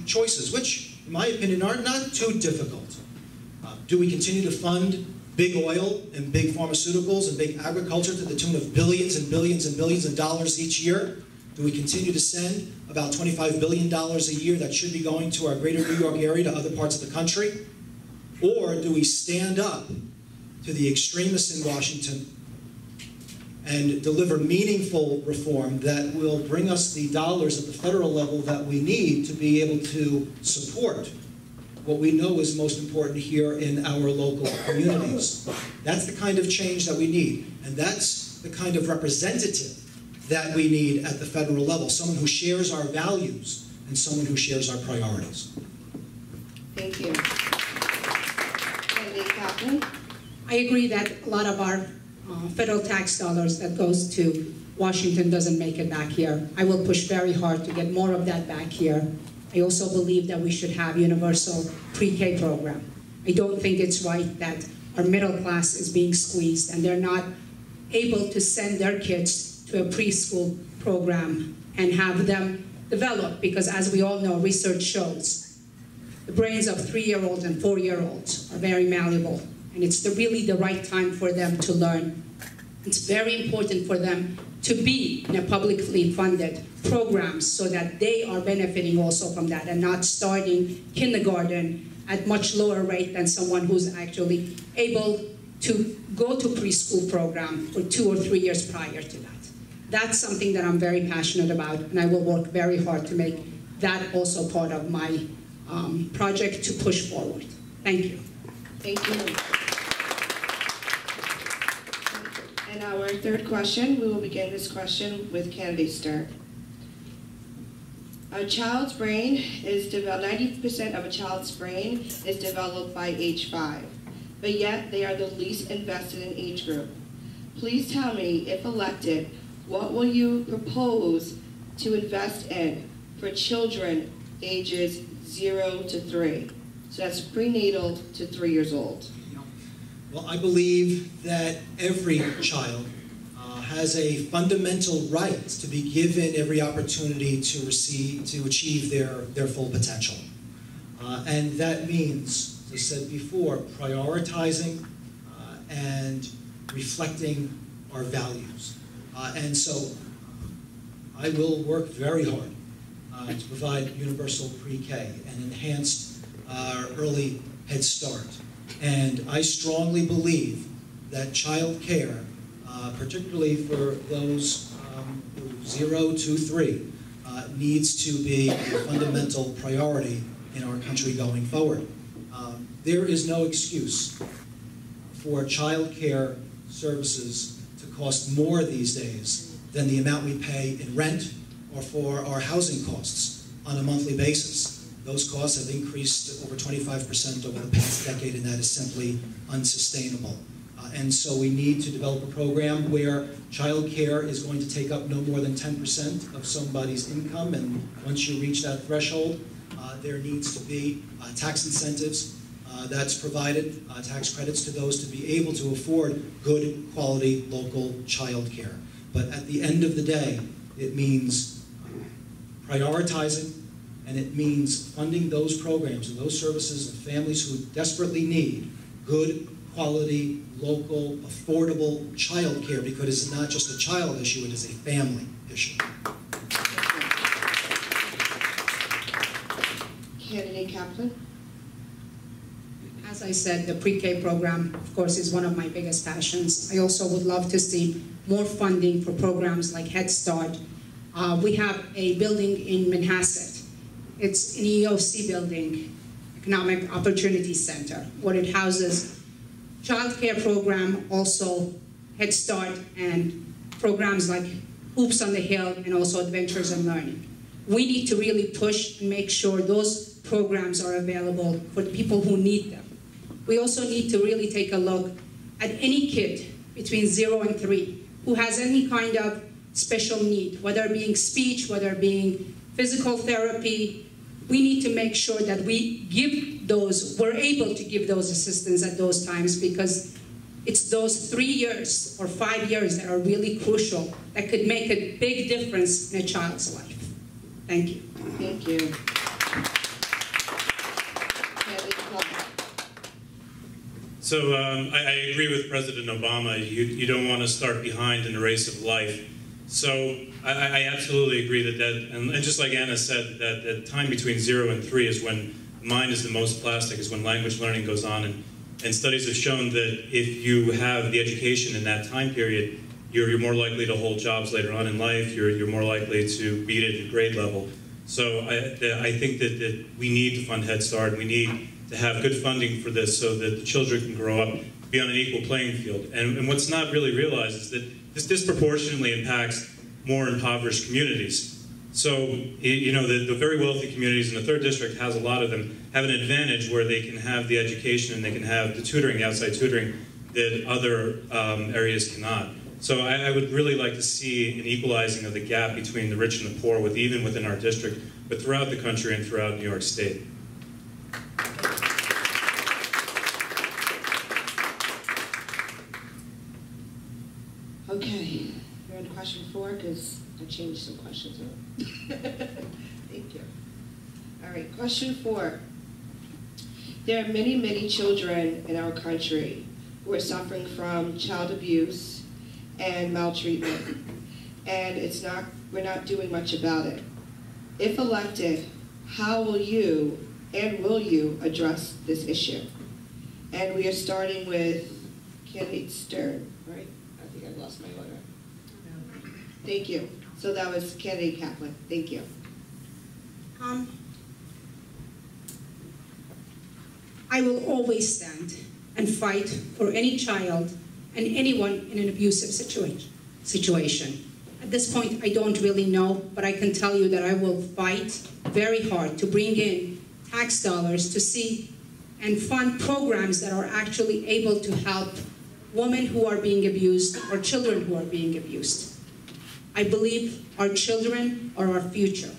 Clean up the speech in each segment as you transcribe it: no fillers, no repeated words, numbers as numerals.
choices, which, in my opinion, are not too difficult. Do we continue to fund big oil and big pharmaceuticals and big agriculture to the tune of billions and billions and billions of dollars each year? Do we continue to send about $25 billion a year that should be going to our greater New York area to other parts of the country? Or do we stand up to the extremists in Washington and deliver meaningful reform that will bring us the dollars at the federal level that we need to be able to support what we know is most important here in our local communities? That's the kind of change that we need, and that's the kind of representative that we need at the federal level, someone who shares our values and someone who shares our priorities. Thank you. Candidate Kaplan. I agree that a lot of our federal tax dollars that goes to Washington doesn't make it back here. I will push very hard to get more of that back here. I also believe that we should have universal pre-K program. I don't think it's right that our middle class is being squeezed and they're not able to send their kids to a preschool program and have them develop, because as we all know, research shows the brains of 3-year-olds and 4-year-olds are very malleable, and it's really the right time for them to learn. It's very important for them to be in a publicly funded programs so that they are benefiting also from that and not starting kindergarten at much lower rate than someone who's actually able to go to preschool program for 2 or 3 years prior to that. That's something that I'm very passionate about, and I will work very hard to make that also part of my project to push forward. Thank you. Thank you. And our third question, we will begin this question with candidate Stern. A child's brain is developed, 90% of a child's brain is developed by age 5, but yet they are the least invested in age group. Please tell me, if elected, what will you propose to invest in for children ages 0 to 3? So that's prenatal to 3 years old. Well, I believe that every child has a fundamental right to be given every opportunity to achieve their full potential. And that means, as I said before, prioritizing and reflecting our values. And so I will work very hard to provide universal pre-K and enhanced early Head Start. And I strongly believe that child care, particularly for those 0 to 3, needs to be a fundamental priority in our country going forward. There is no excuse for child care services to cost more these days than the amount we pay in rent or for our housing costs on a monthly basis. Those costs have increased over 25% over the past decade, and that is simply unsustainable. And so we need to develop a program where child care is going to take up no more than 10% of somebody's income, and once you reach that threshold, there needs to be tax incentives that's provided, tax credits to those to be able to afford good quality local child care. But at the end of the day, it means prioritizing, and it means funding those programs and those services and families who desperately need good quality, local, affordable child care, because it's not just a child issue, it is a family issue. Candidate Kaplan. As I said, the pre-K program, of course, is one of my biggest passions. I also would love to see more funding for programs like Head Start. We have a building in Manhasset. It's an EOC building, Economic Opportunity Center, where it houses child care program, also Head Start, and programs like Hoops on the Hill, and also Adventures in Learning. We need to really push and make sure those programs are available for the people who need them. We also need to really take a look at any kid between 0 and 3 who has any kind of special need, whether it being speech, whether it being physical therapy. We need to make sure that we give those, we're able to give those assistance at those times, because it's those 3 years or 5 years that are really crucial, that could make a big difference in a child's life. Thank you. Thank you. So I agree with President Obama. You don't want to start behind in the race of life. So I absolutely agree and just like Anna said, that the time between 0 and 3 is when mind is the most plastic, is when language learning goes on. And studies have shown that if you have the education in that time period, you're more likely to hold jobs later on in life. You're more likely to beat it at grade level. So I think that we need to fund Head Start. We need to have good funding for this so that the children can grow up, be on an equal playing field. And what's not really realized is that this disproportionately impacts more impoverished communities. So, you know, the very wealthy communities, and the 3rd District has a lot of them, have an advantage where they can have the education and they can have the tutoring, the outside tutoring, that other areas cannot. So I would really like to see an equalizing of the gap between the rich and the poor, even within our district, but throughout the country and throughout New York State. Okay, we're on question 4 because I changed some questions up. Thank you. All right, question 4. There are many, many children in our country who are suffering from child abuse and maltreatment, and we're not doing much about it. If elected, how will you address this issue? And we are starting with candidate Stern, right? I think I lost my order. Thank you. So that was candidate Kaplan. Thank you. I will always stand and fight for any child and anyone in an abusive situation. At this point, I don't really know, but I can tell you that I will fight very hard to bring in tax dollars to see and fund programs that are actually able to help women who are being abused or children who are being abused. I believe our children are our future.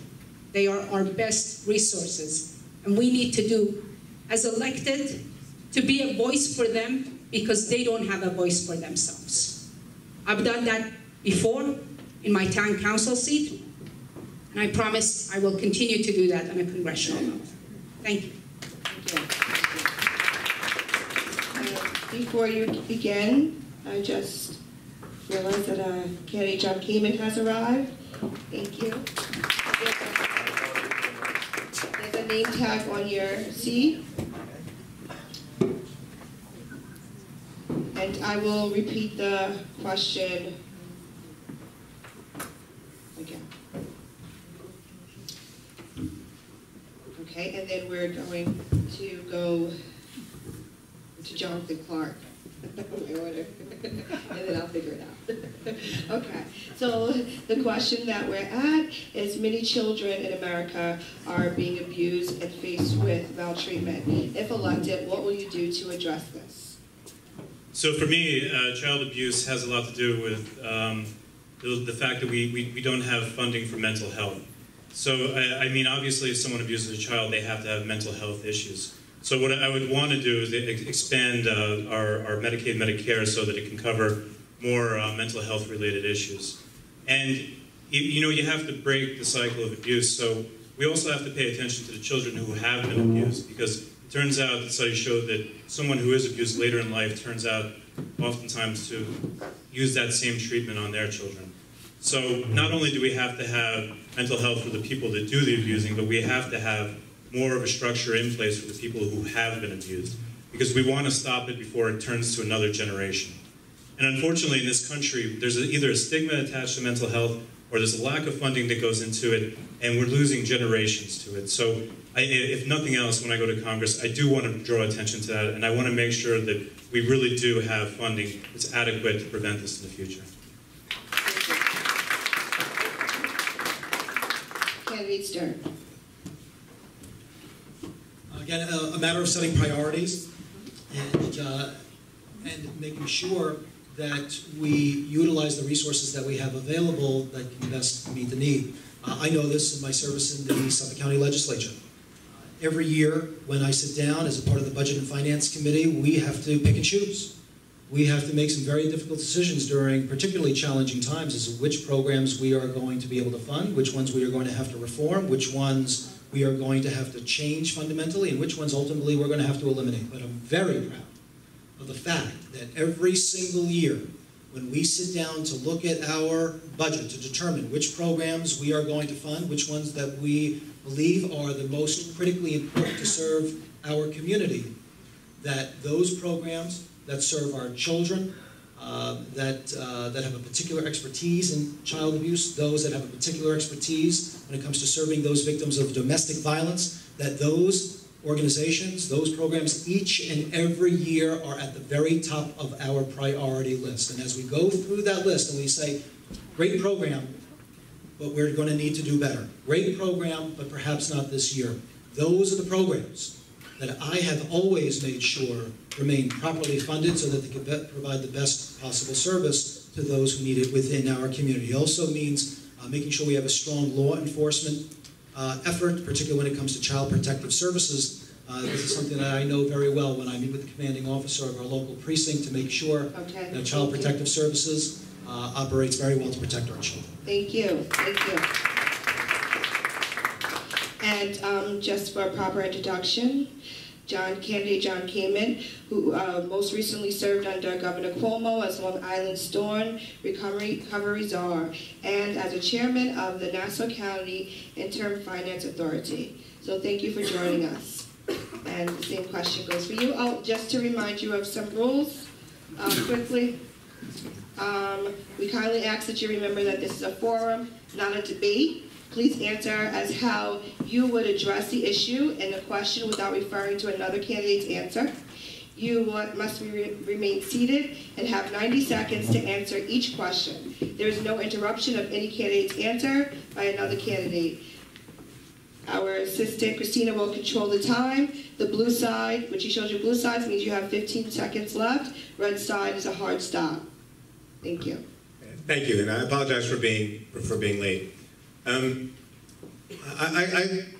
They are our best resources, and we need to do, as elected, to be a voice for them because they don't have a voice for themselves. I've done that before in my town council seat, and I promise I will continue to do that on a congressional level. Thank you. Before you begin, I just realized that candidate John Kamen has arrived. Thank you. There's a name tag on your seat. And I will repeat the question again. Okay, and then we're going to go to Jonathan Clark. My order. And then I'll figure it out. Okay, so the question that we're at is many children in America are being abused and faced with maltreatment. If elected, what will you do to address this? So for me, child abuse has a lot to do with the fact that we don't have funding for mental health. So, I mean, obviously, if someone abuses a child, they have to have mental health issues. So what I would want to do is expand our Medicaid, Medicare so that it can cover more mental health related issues. And, you know, you have to break the cycle of abuse. So we also have to pay attention to the children who have been abused, because it turns out that studies show that someone who is abused later in life turns out oftentimes to use that same treatment on their children. So not only do we have to have mental health for the people that do the abusing, but we have to have more of a structure in place for the people who have been abused, because we want to stop it before it turns to another generation. And unfortunately in this country, there's either a stigma attached to mental health or there's a lack of funding that goes into it, and we're losing generations to it. So if nothing else, when I go to Congress, I do want to draw attention to that, and I want to make sure that we really do have funding that's adequate to prevent this in the future. Candidate Stern. Again, a matter of setting priorities and making sure that we utilize the resources that we have available that can best meet the need. I know this in my service in the Suffolk County Legislature. Every year when I sit down as a part of the Budget and Finance Committee, we have to pick and choose. We have to make some very difficult decisions during particularly challenging times as to which programs we are going to be able to fund, which ones we are going to have to reform, which ones we are going to have to change fundamentally, and which ones ultimately we're going to have to eliminate. But I'm very proud of the fact that every single year, when we sit down to look at our budget to determine which programs we are going to fund, which ones that we believe are the most critically important to serve our community, that those programs that serve our children, that have a particular expertise in child abuse, those that have a particular expertise when it comes to serving those victims of domestic violence, that those organizations, those programs, each and every year are at the very top of our priority list. And as we go through that list and we say, great program, but we're going to need to do better. Great program, but perhaps not this year. Those are the programs that I have always made sure remain properly funded so that they can provide the best possible service to those who need it within our community. It also means making sure we have a strong law enforcement effort, particularly when it comes to child protective services. This is something that I know very well when I meet with the commanding officer of our local precinct to make sure that child protective services operates very well to protect our children. Thank you. Thank you. And just for a proper introduction, Candidate John Kamen, who most recently served under Governor Cuomo as Long Island Storm Recovery Czar and as a chairman of the Nassau County Interim Finance Authority. So thank you for joining us. And the same question goes for you. Oh, just to remind you of some rules quickly. We kindly ask that you remember that this is a forum, not a debate. Please answer as how you would address the issue in the question without referring to another candidate's answer. You must remain seated and have 90 seconds to answer each question. There is no interruption of any candidate's answer by another candidate. Our assistant, Christina, will control the time. The blue side, which she showed you blue sides, means you have 15 seconds left. Red side is a hard stop. Thank you. Thank you, and I apologize for being late. I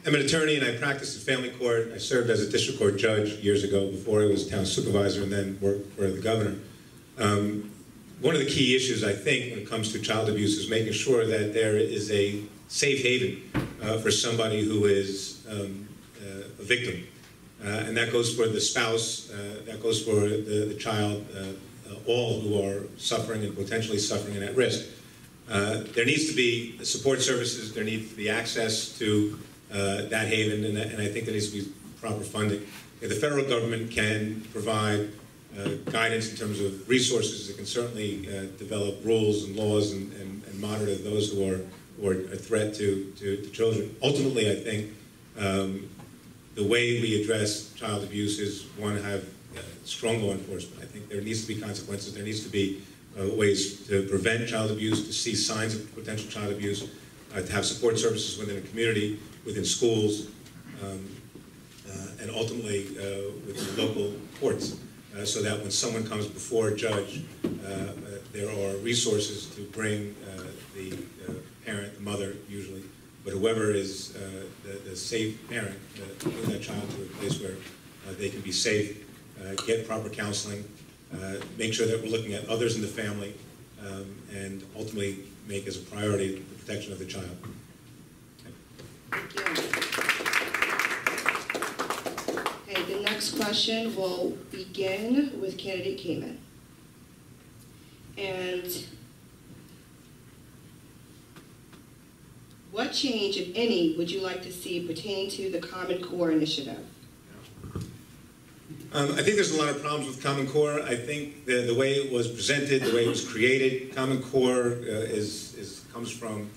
am an attorney and I practiced in family court. I served as a district court judge years ago before I was town supervisor and then worked for the governor. One of the key issues, I think, when it comes to child abuse is making sure that there is a safe haven for somebody who is a victim. And that goes for the spouse, that goes for the child, all who are suffering and potentially suffering and at risk. There needs to be support services, there needs to be access to that haven, and I think there needs to be proper funding. The federal government can provide guidance in terms of resources. It can certainly develop rules and laws and monitor those who are a threat to children. Ultimately, I think the way we address child abuse is, one, have strong law enforcement. I think there needs to be consequences. There needs to be ways to prevent child abuse, to see signs of potential child abuse, to have support services within a community, within schools, and ultimately with the local courts, so that when someone comes before a judge, there are resources to bring the parent, the mother usually, but whoever is the safe parent, to bring that child to a place where they can be safe, get proper counseling, make sure that we're looking at others in the family, and ultimately make as a priority the protection of the child. Thank you. Okay, the next question will begin with candidate Kamen. And what change, if any, would you like to see pertaining to the Common Core initiative? I think there's a lot of problems with Common Core. I think the way it was presented, the way it was created, Common Core comes from,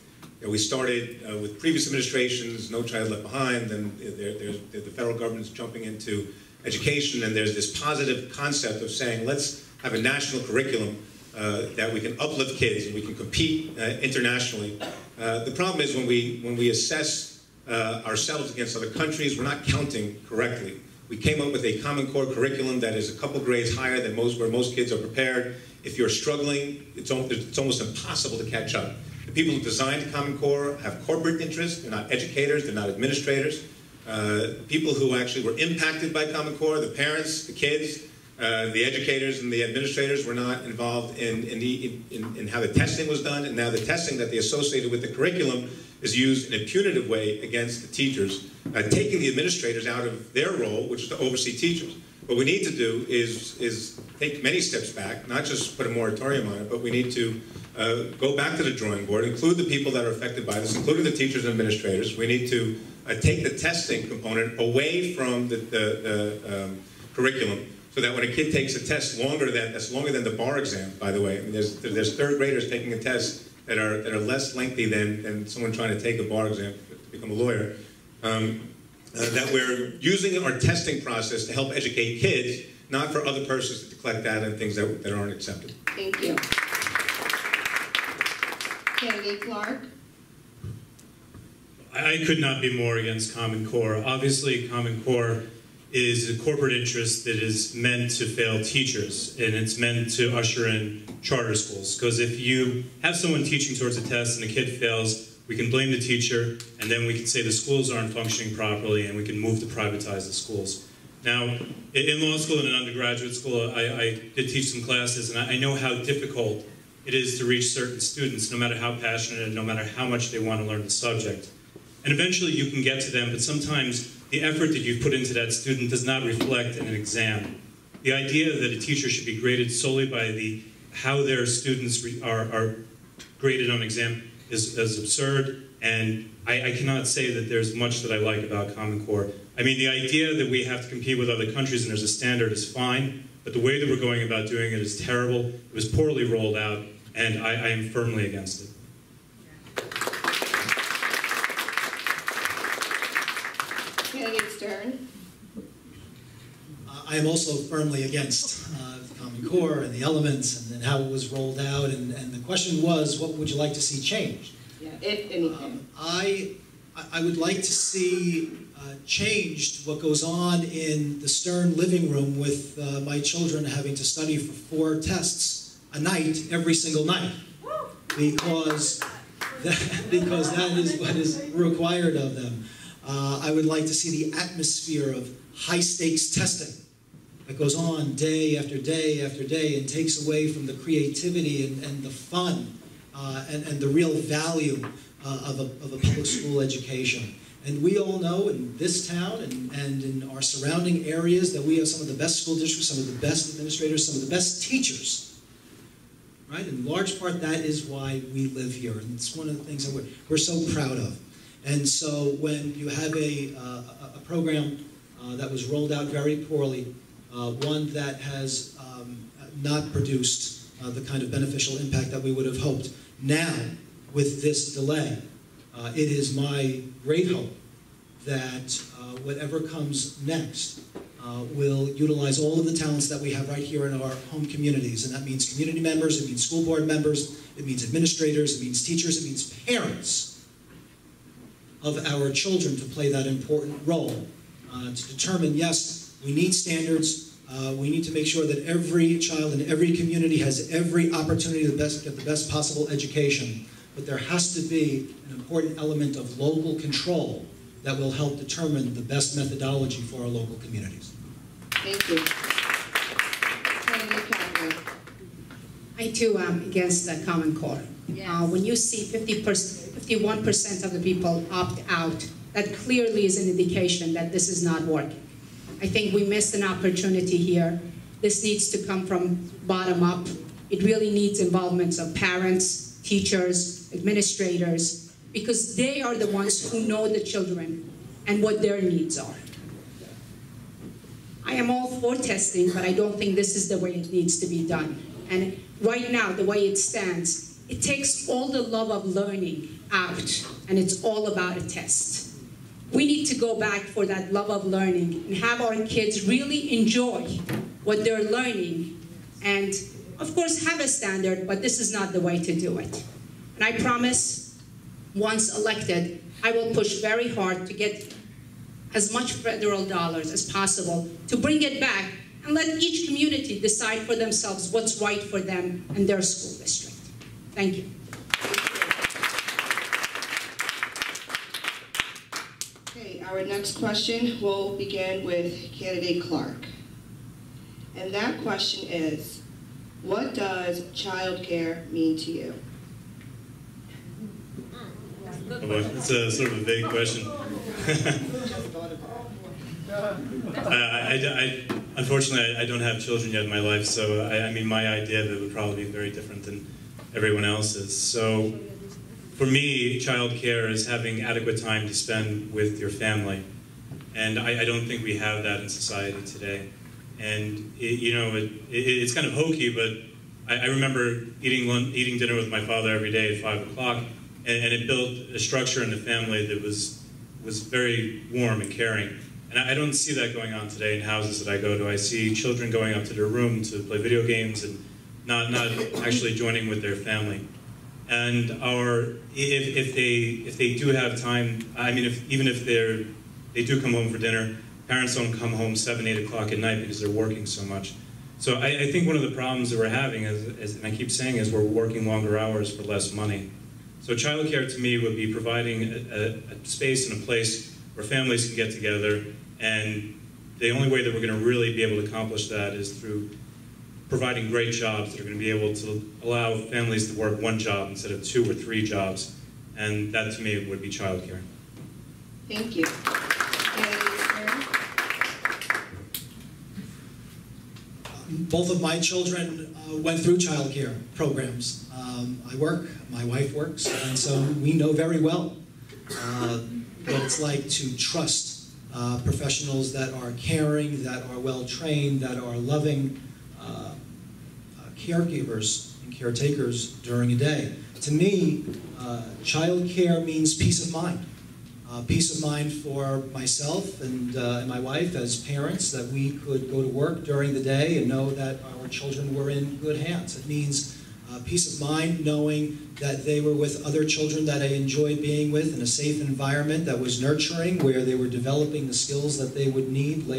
we started with previous administrations, No Child Left Behind, then the federal government's jumping into education, and there's this positive concept of saying, let's have a national curriculum that we can uplift kids and we can compete internationally. The problem is when we assess ourselves against other countries, we're not counting correctly. We came up with a Common Core curriculum that is a couple grades higher than where most kids are prepared. If you're struggling, it's almost impossible to catch up. The people who designed Common Core have corporate interests. They're not educators. They're not administrators. People who actually were impacted by Common Core, the parents, the kids, the educators and the administrators were not involved in how the testing was done, and now the testing that they associated with the curriculum is used in a punitive way against the teachers, taking the administrators out of their role, which is to oversee teachers. What we need to do is take many steps back, not just put a moratorium on it, but we need to go back to the drawing board, include the people that are affected by this, including the teachers and administrators. We need to take the testing component away from the curriculum, so that when a kid takes a test that's longer than the bar exam, by the way. I mean, there's third graders taking a test that are less lengthy than someone trying to take a bar exam to become a lawyer. That we're using our testing process to help educate kids, not for other persons to collect data and things that aren't accepted. Thank you. Candidate Clark. I could not be more against Common Core. Obviously, Common Core is a corporate interest that is meant to fail teachers, and it's meant to usher in charter schools. Because if you have someone teaching towards a test and the kid fails, we can blame the teacher, and then we can say the schools aren't functioning properly, and we can move to privatize the schools. Now, in law school and in undergraduate school, I did teach some classes, and I know how difficult it is to reach certain students, no matter how passionate and no matter how much they want to learn the subject. And eventually you can get to them, but sometimes the effort that you put into that student does not reflect in an exam. The idea that a teacher should be graded solely by how their students are graded on an exam is absurd, and I cannot say that there's much that I like about Common Core. I mean, the idea that we have to compete with other countries and there's a standard is fine, but the way that we're going about doing it is terrible. It was poorly rolled out, and I am firmly against it. Candidate Stern. I am also firmly against the Common Core and the elements and how it was rolled out. And the question was, what would you like to see changed? Yeah, if anything. I would like to see changed what goes on in the Stern living room with my children having to study for 4 tests a night every single night, because that is what is required of them. I would like to see the atmosphere of high-stakes testing that goes on day after day after day and takes away from the creativity and the fun and the real value of a public school education. And we all know in this town and in our surrounding areas that we have some of the best school districts, some of the best administrators, some of the best teachers. Right? In large part, that is why we live here. And it's one of the things that we're so proud of. And so when you have a program that was rolled out very poorly, one that has not produced the kind of beneficial impact that we would have hoped, now, with this delay, it is my great hope that whatever comes next will utilize all of the talents that we have right here in our home communities. And that means community members, it means school board members, it means administrators, it means teachers, it means parents of our children to play that important role. To determine, yes, we need standards, we need to make sure that every child in every community has every opportunity to get the best possible education. But there has to be an important element of local control that will help determine the best methodology for our local communities. Thank you. I too am against the Common Core. Yes. When you see 51% of the people opt out, that clearly is an indication that this is not working. I think we missed an opportunity here. This needs to come from bottom up. It really needs involvement of parents, teachers, administrators, because they are the ones who know the children and what their needs are. I am all for testing, but I don't think this is the way it needs to be done. And right now, the way it stands, it takes all the love of learning out, and it's all about a test. We need to go back for that love of learning and have our kids really enjoy what they're learning, and of course have a standard, but this is not the way to do it. And I promise, once elected, I will push very hard to get as much federal dollars as possible to bring it back and let each community decide for themselves what's right for them and their school district. Thank you. Okay, our next question will begin with candidate Clark. And that question is, what does child care mean to you? It's a sort of a vague question. unfortunately, I don't have children yet in my life, so I mean, my idea of it would probably be very different than everyone else's. So for me, childcare is having adequate time to spend with your family. And I don't think we have that in society today. And it's kind of hokey, but I remember eating dinner with my father every day at 5 o'clock, and it built a structure in the family that was very warm and caring. And I don't see that going on today in houses that I go to. I see children going up to their room to play video games and not actually joining with their family. And if they do have time, I mean, even if they do come home for dinner, parents don't come home 7, 8 o'clock at night because they're working so much. So I think one of the problems that we're having is, and I keep saying, is we're working longer hours for less money. So childcare to me would be providing a space and a place where families can get together, and the only way that we're going to really be able to accomplish that is through providing great jobs that are going to be able to allow families to work one job instead of 2 or 3 jobs. And that to me would be childcare. Thank you. Both of my children went through childcare programs. I work, my wife works, and so we know very well what it's like to trust professionals that are caring, that are well-trained, that are loving caregivers and caretakers during a day. To me, childcare means peace of mind. Peace of mind for myself and my wife as parents, that we could go to work during the day and know that our children were in good hands. It means peace of mind knowing that they were with other children that I enjoyed being with in a safe environment that was nurturing, where they were developing the skills that they would need later